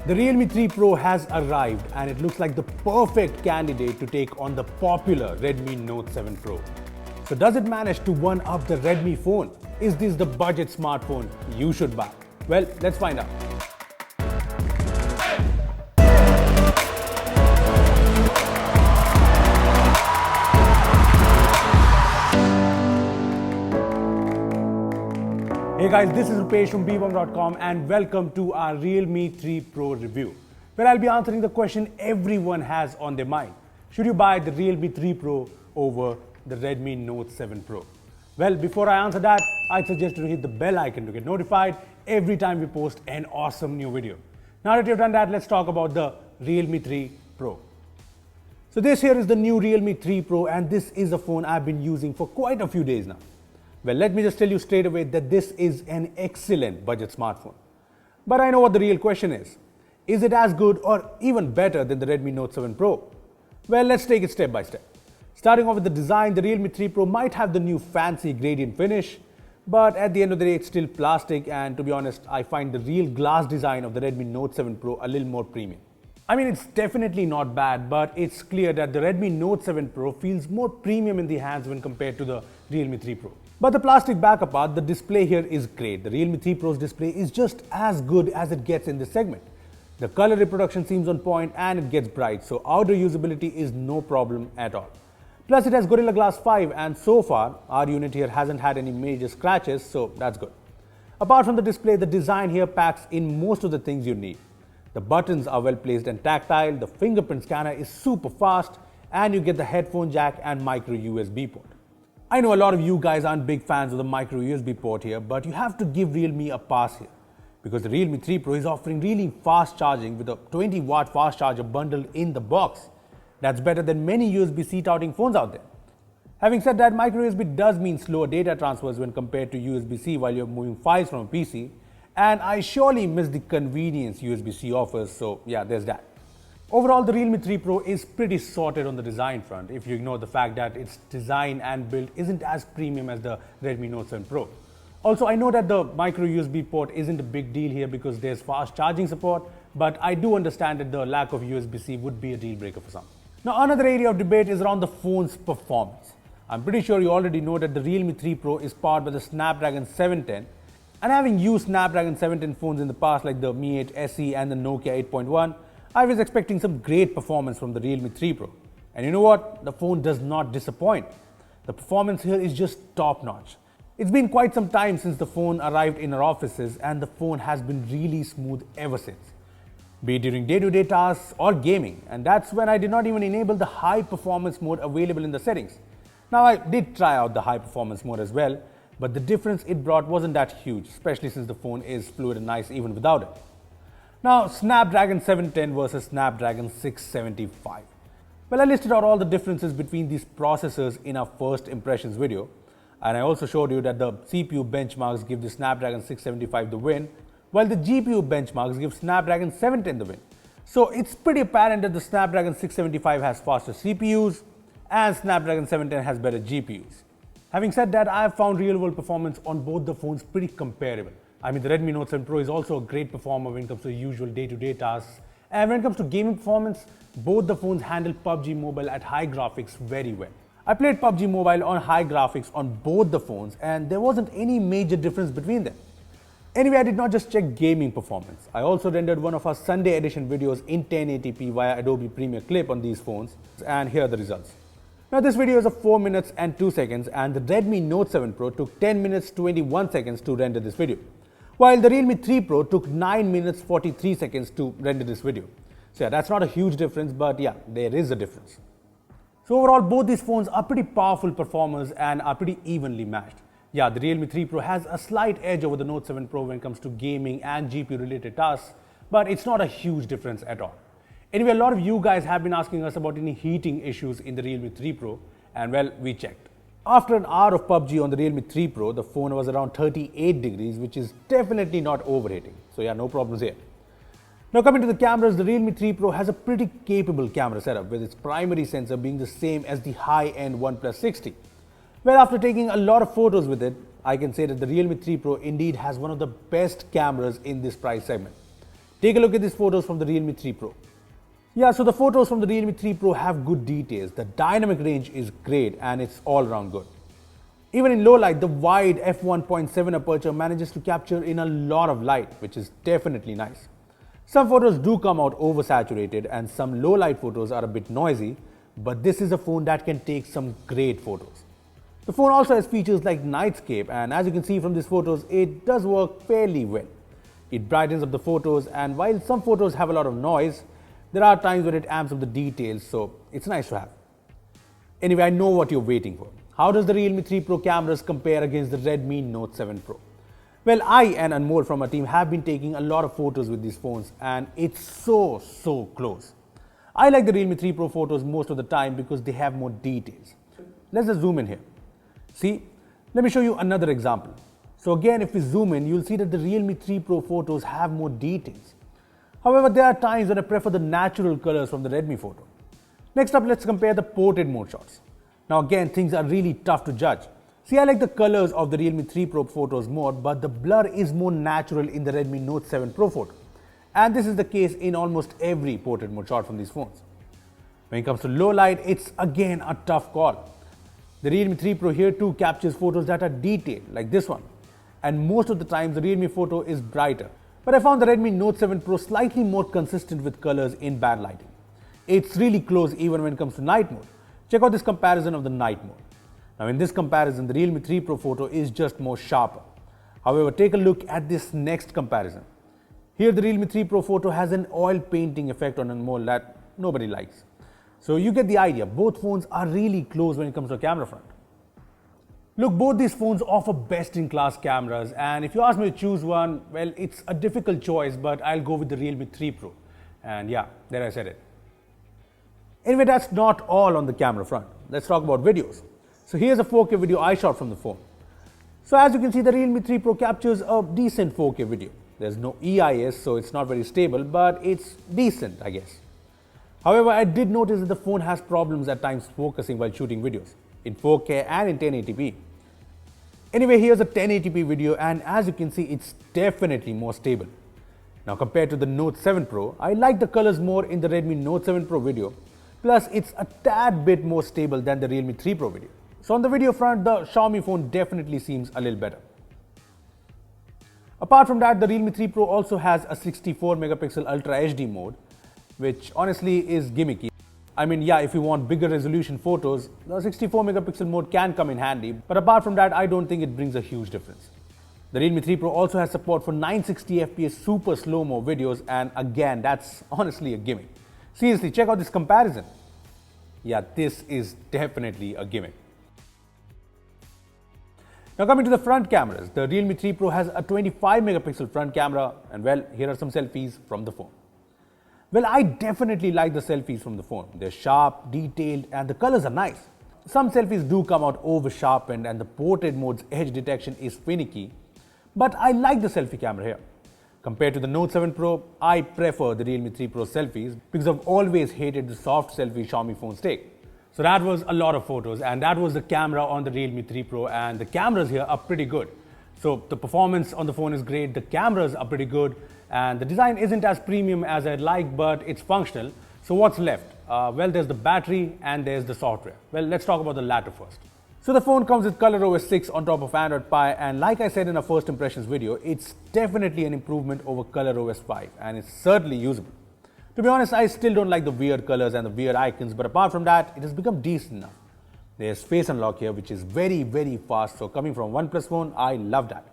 The Realme 3 Pro has arrived and it looks like the perfect candidate to take on the popular Redmi Note 7 Pro. So does it manage to one-up the Redmi phone? Is this the budget smartphone you should buy? Well, let's find out. Hey guys, this is Rupesh from Beebom.com and welcome to our Realme 3 Pro review, where I'll be answering the question everyone has on their mind. Should you buy the Realme 3 Pro over the Redmi Note 7 Pro? Well, before I answer that, I'd suggest you to hit the bell icon to get notified every time we post an awesome new video. Now that you've done that, let's talk about the Realme 3 Pro. So this here is the new Realme 3 Pro and this is a phone I've been using for quite a few days now. Well, let me just tell you straight away that this is an excellent budget smartphone. But I know what the real question is. Is it as good or even better than the Redmi Note 7 Pro? Well, let's take it step by step. Starting off with the design, the Realme 3 Pro might have the new fancy gradient finish, but at the end of the day, it's still plastic, and to be honest, I find the real glass design of the Redmi Note 7 Pro a little more premium. I mean, it's definitely not bad, but it's clear that the Redmi Note 7 Pro feels more premium in the hands when compared to the Realme 3 Pro. But the plastic back apart, the display here is great. The Realme 3 Pro's display is just as good as it gets in this segment. The color reproduction seems on point and it gets bright, so outdoor usability is no problem at all. Plus it has Gorilla Glass 5 and so far our unit here hasn't had any major scratches, so that's good. Apart from the display, the design here packs in most of the things you need. The buttons are well placed and tactile, the fingerprint scanner is super fast, and you get the headphone jack and micro USB port. I know a lot of you guys aren't big fans of the micro USB port here, but you have to give Realme a pass here, because the Realme 3 Pro is offering really fast charging with a 20-watt fast charger bundled in the box. That's better than many USB-C touting phones out there. Having said that, micro USB does mean slower data transfers when compared to USB-C while you're moving files from a PC, and I surely miss the convenience USB-C offers, so yeah, there's that. Overall, the Realme 3 Pro is pretty sorted on the design front if you ignore the fact that its design and build isn't as premium as the Redmi Note 7 Pro. Also, I know that the micro USB port isn't a big deal here because there's fast charging support, but I do understand that the lack of USB-C would be a deal breaker for some. Now, another area of debate is around the phone's performance. I'm pretty sure you already know that the Realme 3 Pro is powered by the Snapdragon 710, and having used Snapdragon 710 phones in the past like the Mi 8 SE and the Nokia 8.1, I was expecting some great performance from the Realme 3 Pro. And you know what? The phone does not disappoint. The performance here is just top-notch. It's been quite some time since the phone arrived in our offices and the phone has been really smooth ever since. Be it during day-to-day tasks or gaming, and that's when I did not even enable the high-performance mode available in the settings. Now, I did try out the high-performance mode as well, but the difference it brought wasn't that huge, especially since the phone is fluid and nice even without it. Now, Snapdragon 710 versus Snapdragon 675. Well, I listed out all the differences between these processors in our first impressions video, and I also showed you that the CPU benchmarks give the Snapdragon 675 the win, while the GPU benchmarks give Snapdragon 710 the win. So it's pretty apparent that the Snapdragon 675 has faster CPUs and Snapdragon 710 has better GPUs. Having said that, I have found real-world performance on both the phones pretty comparable. I mean, the Redmi Note 7 Pro is also a great performer when it comes to usual day-to-day tasks. And when it comes to gaming performance, both the phones handle PUBG Mobile at high graphics very well. I played PUBG Mobile on high graphics on both the phones and there wasn't any major difference between them. Anyway, I did not just check gaming performance. I also rendered one of our Sunday edition videos in 1080p via Adobe Premiere Clip on these phones, and here are the results. Now, this video is of 4 minutes and 2 seconds and the Redmi Note 7 Pro took 10 minutes 21 seconds to render this video, while the Realme 3 Pro took 9 minutes 43 seconds to render this video. So yeah, that's not a huge difference, but yeah, there is a difference. So overall, both these phones are pretty powerful performers and are pretty evenly matched. Yeah, the Realme 3 Pro has a slight edge over the Note 7 Pro when it comes to gaming and GPU related tasks, but it's not a huge difference at all. Anyway, a lot of you guys have been asking us about any heating issues in the Realme 3 Pro, and well, we checked. After an hour of PUBG on the Realme 3 Pro, the phone was around 38 degrees, which is definitely not overheating. So yeah, no problems here. Now coming to the cameras, the Realme 3 Pro has a pretty capable camera setup with its primary sensor being the same as the high-end OnePlus 60. Well, after taking a lot of photos with it, I can say that the Realme 3 Pro indeed has one of the best cameras in this price segment. Take a look at these photos from the Realme 3 Pro. Yeah, so the photos from the Realme 3 Pro have good details. The dynamic range is great and it's all around good. Even in low light, the wide f1.7 aperture manages to capture in a lot of light, which is definitely nice. Some photos do come out oversaturated and some low light photos are a bit noisy, but this is a phone that can take some great photos. The phone also has features like Nightscape, and as you can see from these photos, it does work fairly well. It brightens up the photos, and while some photos have a lot of noise, there are times when it amps up the details, so it's nice to have. Anyway, I know what you're waiting for. How does the Realme 3 Pro cameras compare against the Redmi Note 7 Pro? Well, I and Anmol from our team have been taking a lot of photos with these phones, and it's so close. I like the Realme 3 Pro photos most of the time because they have more details. Let's just zoom in here. See, let me show you another example. So again, if we zoom in, you'll see that the Realme 3 Pro photos have more details. However, there are times when I prefer the natural colors from the Redmi photo. Next up, let's compare the portrait mode shots. Now again, things are really tough to judge. See, I like the colors of the Realme 3 Pro photos more, but the blur is more natural in the Redmi Note 7 Pro photo. And this is the case in almost every portrait mode shot from these phones. When it comes to low light, it's again a tough call. The Realme 3 Pro here too captures photos that are detailed, like this one. And most of the times the Realme photo is brighter. But I found the Redmi Note 7 Pro slightly more consistent with colors in bad lighting. It's really close even when it comes to night mode. Check out this comparison of the night mode. Now in this comparison, the Realme 3 Pro photo is just more sharper. However, take a look at this next comparison. Here the Realme 3 Pro photo has an oil painting effect on Anmol that nobody likes. So you get the idea, both phones are really close when it comes to camera front. Look, both these phones offer best-in-class cameras, and if you ask me to choose one, well, it's a difficult choice, but I'll go with the Realme 3 Pro. And yeah, there I said it. Anyway, that's not all on the camera front. Let's talk about videos. So here's a 4K video I shot from the phone. So as you can see, the Realme 3 Pro captures a decent 4K video. There's no EIS, so it's not very stable, but it's decent, I guess. However, I did notice that the phone has problems at times focusing while shooting videos in 4K and in 1080p. Anyway, here's a 1080p video, and as you can see, it's definitely more stable. Now compared to the Note 7 Pro, I like the colors more in the Redmi Note 7 Pro video, plus it's a tad bit more stable than the Realme 3 Pro video. So on the video front, the Xiaomi phone definitely seems a little better. Apart from that, the Realme 3 Pro also has a 64 megapixel Ultra HD mode, which honestly is gimmicky. I mean, yeah, if you want bigger resolution photos, the 64 megapixel mode can come in handy, but apart from that, I don't think it brings a huge difference. The Realme 3 Pro also has support for 960 FPS super slow-mo videos, and again, that's honestly a gimmick. Seriously, check out this comparison. Yeah, this is definitely a gimmick. Now coming to the front cameras, the Realme 3 Pro has a 25 megapixel front camera, and well, here are some selfies from the phone. Well, I definitely like the selfies from the phone. They're sharp, detailed, and the colors are nice. Some selfies do come out over-sharpened and the portrait mode's edge detection is finicky, but I like the selfie camera here. Compared to the Note 7 Pro, I prefer the Realme 3 Pro selfies because I've always hated the soft selfie Xiaomi phones take. So that was a lot of photos, and that was the camera on the Realme 3 Pro, and the cameras here are pretty good. So the performance on the phone is great, the cameras are pretty good, and the design isn't as premium as I'd like, but it's functional. So what's left? Well, there's the battery and there's the software. Well, let's talk about the latter first. So the phone comes with ColorOS 6 on top of Android Pie, and like I said in our first impressions video, it's definitely an improvement over ColorOS 5, and it's certainly usable. To be honest, I still don't like the weird colors and the weird icons, but apart from that, it has become decent enough. There's face unlock here, which is very fast, so coming from OnePlus phone, I love that.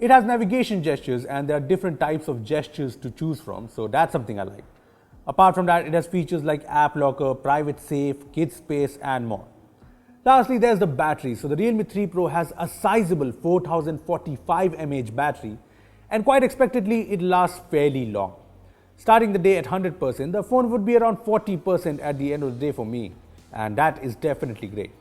It has navigation gestures, and there are different types of gestures to choose from, so that's something I like. Apart from that, it has features like App Locker, Private Safe, Kid Space, and more. Lastly, there's the battery. So the Realme 3 Pro has a sizable 4045 mAh battery, and quite expectedly, it lasts fairly long. Starting the day at 100%, the phone would be around 40% at the end of the day for me, and that is definitely great.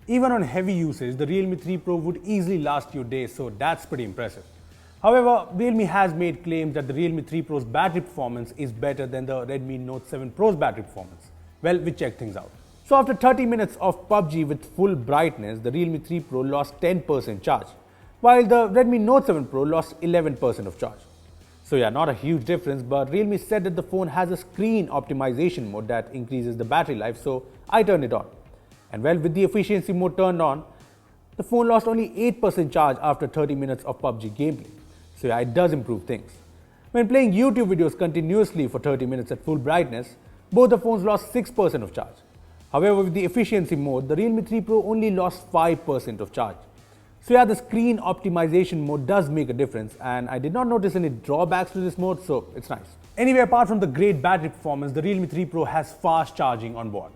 Even on heavy usage, the Realme 3 Pro would easily last you days, so that's pretty impressive. However, Realme has made claims that the Realme 3 Pro's battery performance is better than the Redmi Note 7 Pro's battery performance. Well, we checked things out. So after 30 minutes of PUBG with full brightness, the Realme 3 Pro lost 10% charge, while the Redmi Note 7 Pro lost 11% of charge. So yeah, not a huge difference, but Realme said that the phone has a screen optimization mode that increases the battery life, so I turned it on. And well, with the efficiency mode turned on, the phone lost only 8% charge after 30 minutes of PUBG gameplay. So yeah, it does improve things. When playing YouTube videos continuously for 30 minutes at full brightness, both the phones lost 6% of charge. However, with the efficiency mode, the Realme 3 Pro only lost 5% of charge. So yeah, the screen optimization mode does make a difference, and I did not notice any drawbacks to this mode, so it's nice. Anyway, apart from the great battery performance, the Realme 3 Pro has fast charging on board.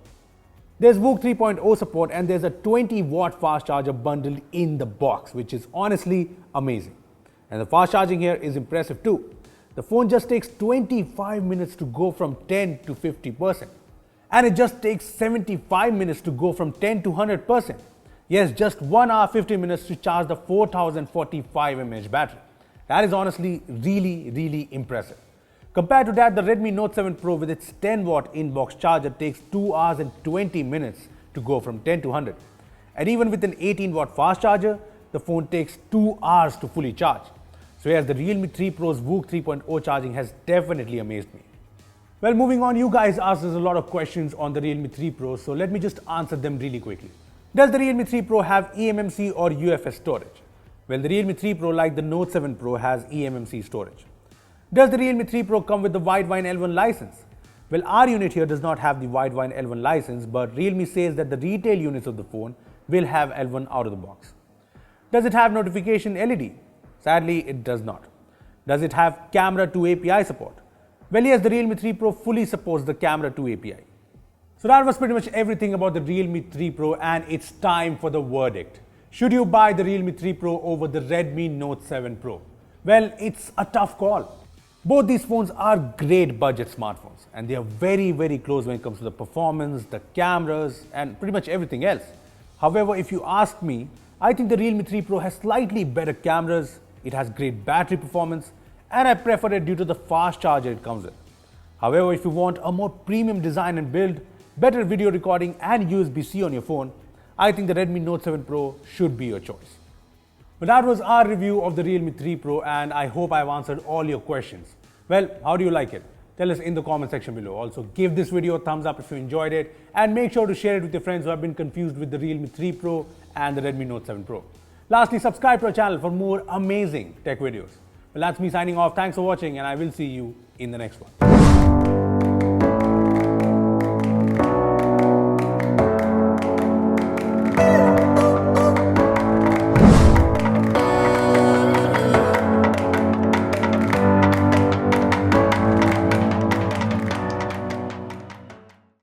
There's VOOC 3.0 support, and there's a 20-watt fast charger bundled in the box, which is honestly amazing. And the fast charging here is impressive too. The phone just takes 25 minutes to go from 10 to 50%. And it just takes 75 minutes to go from 10 to 100%. Yes, just 1 hour 50 minutes to charge the 4045 mAh battery. That is honestly really impressive. Compared to that, the Redmi Note 7 Pro with its 10-watt in-box charger takes 2 hours and 20 minutes to go from 10 to 100. And even with an 18-watt fast charger, the phone takes 2 hours to fully charge. So yes, the Realme 3 Pro's VOOC 3.0 charging has definitely amazed me. Well, moving on, you guys asked us a lot of questions on the Realme 3 Pro, so let me just answer them really quickly. Does the Realme 3 Pro have eMMC or UFS storage? Well, the Realme 3 Pro, like the Note 7 Pro, has eMMC storage. Does the Realme 3 Pro come with the Widevine L1 license? Well, our unit here does not have the Widevine L1 license, but Realme says that the retail units of the phone will have L1 out of the box. Does it have notification LED? Sadly, it does not. Does it have Camera 2 API support? Well, yes, the Realme 3 Pro fully supports the Camera 2 API. So that was pretty much everything about the Realme 3 Pro, and it's time for the verdict. Should you buy the Realme 3 Pro over the Redmi Note 7 Pro? Well, it's a tough call. Both these phones are great budget smartphones, and they are very close when it comes to the performance, the cameras, and pretty much everything else. However, if you ask me, I think the Realme 3 Pro has slightly better cameras, it has great battery performance, and I prefer it due to the fast charger it comes with. However, if you want a more premium design and build, better video recording and USB-C on your phone, I think the Redmi Note 7 Pro should be your choice. But that was our review of the Realme 3 Pro, and I hope I've answered all your questions. Well, how do you like it? Tell us in the comment section below. Also, give this video a thumbs up if you enjoyed it, and make sure to share it with your friends who have been confused with the Realme 3 Pro and the Redmi Note 7 Pro. Lastly, subscribe to our channel for more amazing tech videos. Well, that's me signing off. Thanks for watching, and I will see you in the next one.